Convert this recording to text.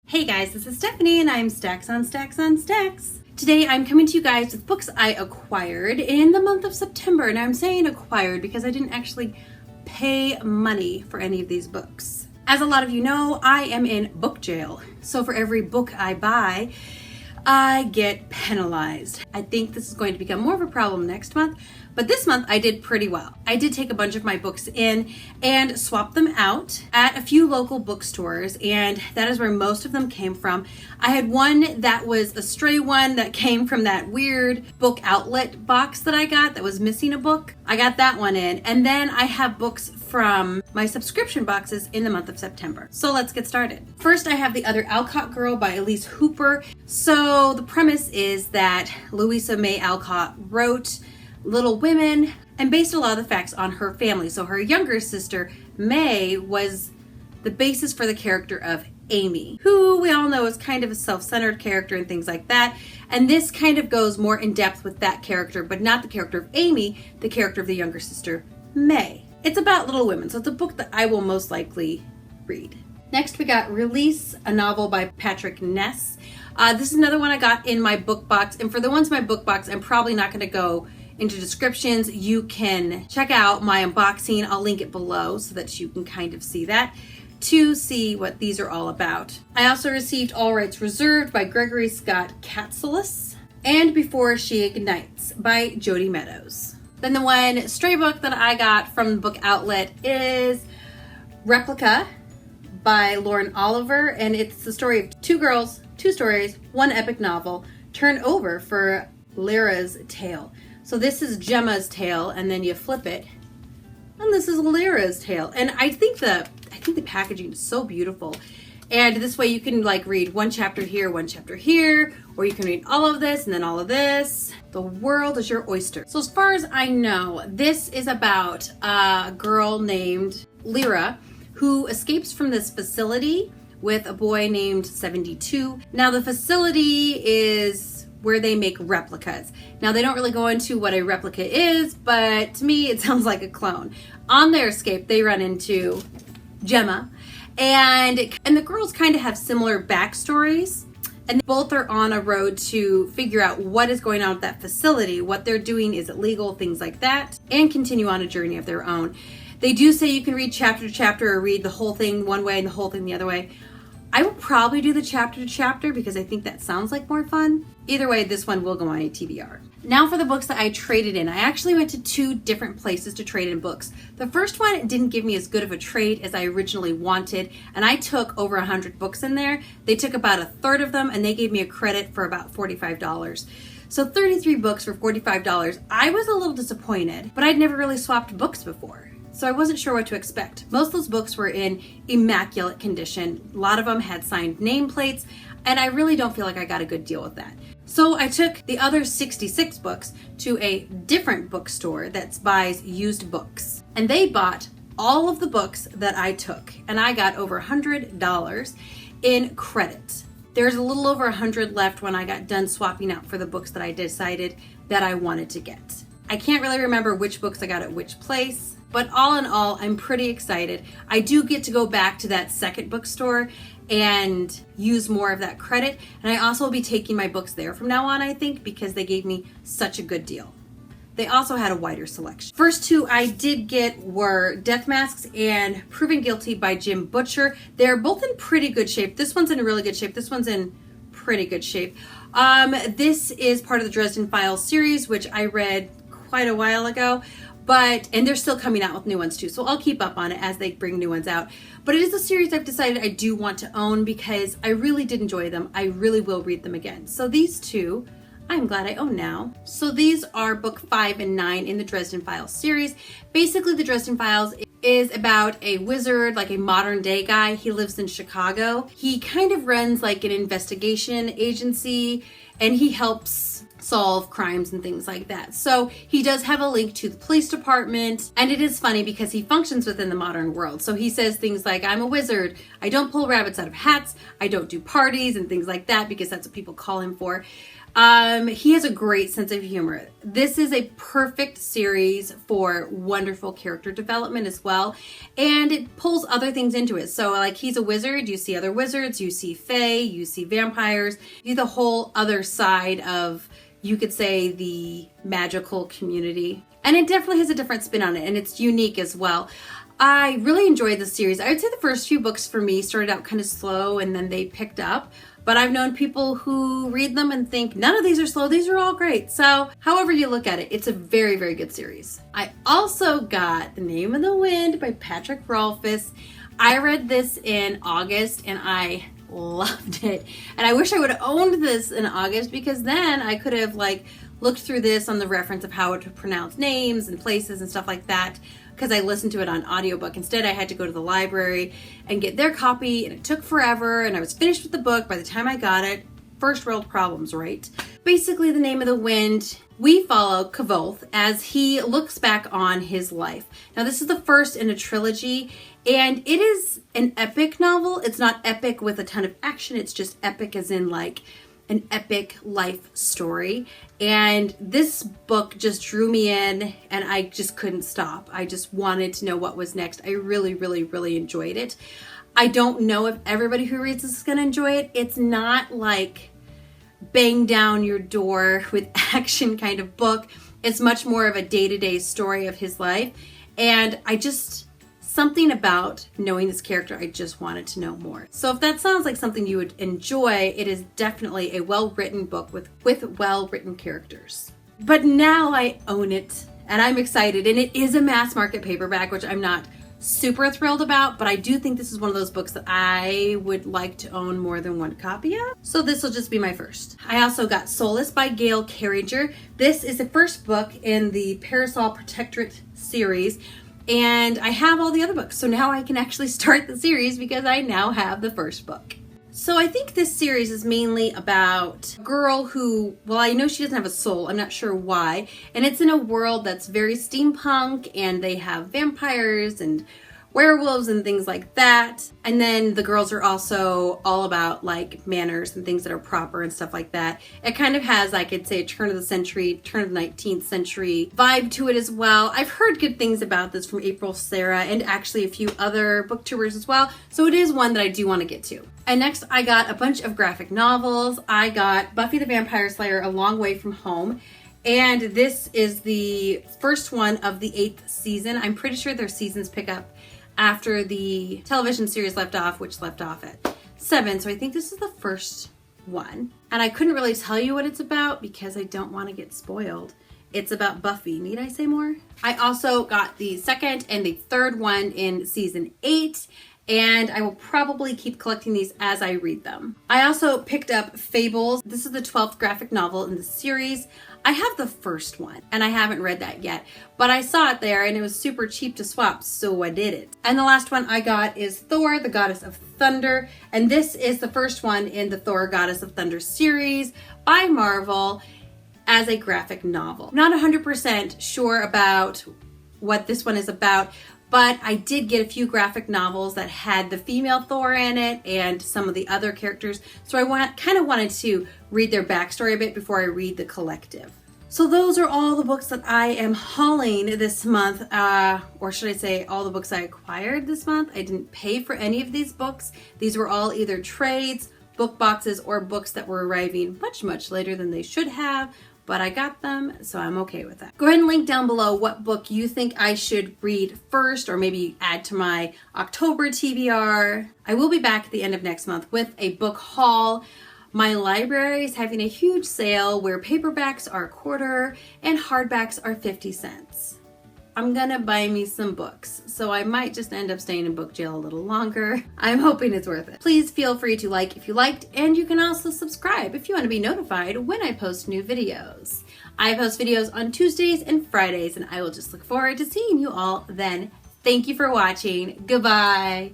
Hey guys, this is Stephanie and I'm Stacks on Stacks on Stacks. Today I'm coming to you guys with books I acquired in the month of September. And I'm saying acquired because I didn't actually pay money for any of these books. As a lot of you know, I am in book jail. So for every book I buy, I get penalized. I think this is going to become more of a problem next month, but this month I did pretty well. I did take a bunch of my books in and swap them out at a few local bookstores, and that is where most of them came from. I had one that was a stray one that came from that weird book outlet box that I got that was missing a book. I got that one in, and then I have books from my subscription boxes in the month of September. So let's get started. First, I have The Other Alcott Girl by Elise Hooper. So the premise is that Louisa May Alcott wrote Little Women and based a lot of the facts on her family. So her younger sister, May, was the basis for the character of Amy, who we all know is kind of a self-centered character and things like that. And this kind of goes more in depth with that character, but not the character of Amy, the character of the younger sister, May. It's about Little Women, so it's a book that I will most likely read. Next, we got Release, a novel by Patrick Ness. This is another one I got in my book box, and for the ones in my book box, I'm probably not going to go into descriptions. You can check out my unboxing. I'll link it below so that you can kind of see that to see what these are all about. I also received All Rights Reserved by Gregory Scott Solace and Before She Ignites by Jody Meadows. Then the one stray book that I got from the book outlet is Replica by Lauren Oliver, and it's the story of two girls, two stories, one epic novel, turned over for Lyra's tale. So this is Gemma's tale, and then you flip it, and this is Lyra's tale. And I think the packaging is so beautiful. And this way you can like read one chapter here, or you can read all of this and then all of this. The world is your oyster. So as far as I know, this is about a girl named Lyra who escapes from this facility with a boy named 72. Now the facility is where they make replicas. Now they don't really go into what a replica is, but to me it sounds like a clone. On their escape, they run into Gemma, and the girls kind of have similar backstories, and they both are on a road to figure out what is going on at that facility, what they're doing, is it legal, things like that, and continue on a journey of their own. They do say you can read chapter to chapter or read the whole thing one way and the whole thing the other way. I will probably do the chapter to chapter because I think that sounds like more fun. Either way, this one will go on a TBR. Now for the books that I traded in. I actually went to two different places to trade in books. The first one didn't give me as good of a trade as I originally wanted, and I took over 100 books in there. They took about a third of them, and they gave me a credit for about $45. So 33 books for $45. I was a little disappointed, but I'd never really swapped books before, so I wasn't sure what to expect. Most of those books were in immaculate condition. A lot of them had signed nameplates, and I really don't feel like I got a good deal with that. So I took the other 66 books to a different bookstore that buys used books, and they bought all of the books that I took, and I got over $100 in credit. There's a little over 100 left when I got done swapping out for the books that I decided that I wanted to get. I can't really remember which books I got at which place, but all in all, I'm pretty excited. I do get to go back to that second bookstore and use more of that credit. And I also will be taking my books there from now on, I think, because they gave me such a good deal. They also had a wider selection. First two I did get were Death Masks and Proven Guilty by Jim Butcher. They're both in pretty good shape. This one's in really good shape. This one's in pretty good shape. This is part of the Dresden Files series, which I read quite a while ago. And they're still coming out with new ones too, so I'll keep up on it as they bring new ones out. But it is a series I've decided I do want to own because I really did enjoy them. I really will read them again. So these two, I'm glad I own now. So these are book 5 and 9 in the Dresden Files series. Basically, the Dresden Files is about a wizard, like a modern day guy. He lives in Chicago. He kind of runs like an investigation agency, and he helps solve crimes and things like that. So he does have a link to the police department, and it is funny because he functions within the modern world. So he says things like, I'm a wizard, I don't pull rabbits out of hats, I don't do parties and things like that, because that's what people call him for. He has a great sense of humor. This is a perfect series for wonderful character development as well. And it pulls other things into it. So like he's a wizard, you see other wizards, you see fae, you see vampires, you see the whole other side of, you could say, the magical community. And it definitely has a different spin on it, and it's unique as well. I really enjoyed the series. I would say the first few books for me started out kind of slow and then they picked up. But I've known people who read them and think, none of these are slow, these are all great. So however you look at it, it's a very, very good series. I also got The Name of the Wind by Patrick Rothfuss. I read this in August and I loved it. And I wish I would have owned this in August, because then I could have looked through this on the reference of how to pronounce names and places and stuff like that, because I listened to it on audiobook. Instead, I had to go to the library and get their copy, and it took forever, and I was finished with the book by the time I got it. First world problems, right? Basically, The Name of the Wind, we follow Kavoth as he looks back on his life. Now, this is the first in a trilogy, and it is an epic novel. It's not epic with a ton of action. It's just epic as in an epic life story. And this book just drew me in and I just couldn't stop. I just wanted to know what was next. I really, really, really enjoyed it. I don't know if everybody who reads this is going to enjoy it. It's not like bang down your door with action kind of book. It's much more of a day-to-day story of his life. And something about knowing this character, I just wanted to know more. So if that sounds like something you would enjoy, it is definitely a well-written book with well-written characters. But now I own it and I'm excited, and it is a mass market paperback, which I'm not super thrilled about, but I do think this is one of those books that I would like to own more than one copy of. So this will just be my first. I also got Solace by Gail Carriger. This is the first book in the Parasol Protectorate series. And I have all the other books, so now I can actually start the series because I now have the first book. So I think this series is mainly about a girl who, well, I know she doesn't have a soul, I'm not sure why, and it's in a world that's very steampunk, and they have vampires and werewolves and things like that. And then the girls are also all about manners and things that are proper and stuff like that. It kind of has, I could say, a turn of the 19th century vibe to it as well. I've heard good things about this from April Sarah and actually a few other booktubers as well. So it is one that I do want to get to. And next I got a bunch of graphic novels. I got Buffy the Vampire Slayer, A Long Way from Home. And this is the first one of the 8th season. I'm pretty sure their seasons pick up after the television series left off, which left off at 7. So I think this is the first one. And I couldn't really tell you what it's about because I don't want to get spoiled. It's about Buffy. Need I say more? I also got the second and the third one in season 8. And I will probably keep collecting these as I read them. I also picked up Fables. This is the 12th graphic novel in the series. I have the first one and I haven't read that yet, but I saw it there and it was super cheap to swap, so I did it. And the last one I got is Thor, the Goddess of Thunder. And this is the first one in the Thor, Goddess of Thunder series by Marvel as a graphic novel. Not 100% sure about what this one is about, but I did get a few graphic novels that had the female Thor in it and some of the other characters. So I kind of wanted to read their backstory a bit before I read the collective. So those are all the books that I am hauling this month, or should I say all the books I acquired this month. I didn't pay for any of these books. These were all either trades, book boxes, or books that were arriving much, much later than they should have. But I got them, so I'm okay with that. Go ahead and link down below what book you think I should read first, or maybe add to my October TBR. I will be back at the end of next month with a book haul. My library is having a huge sale where paperbacks are a quarter and hardbacks are 50 cents. I'm gonna buy me some books, so I might just end up staying in book jail a little longer. I'm hoping it's worth it. Please feel free to like if you liked, and you can also subscribe if you want to be notified when I post new videos. I post videos on Tuesdays and Fridays, and I will just look forward to seeing you all then. Thank you for watching. Goodbye.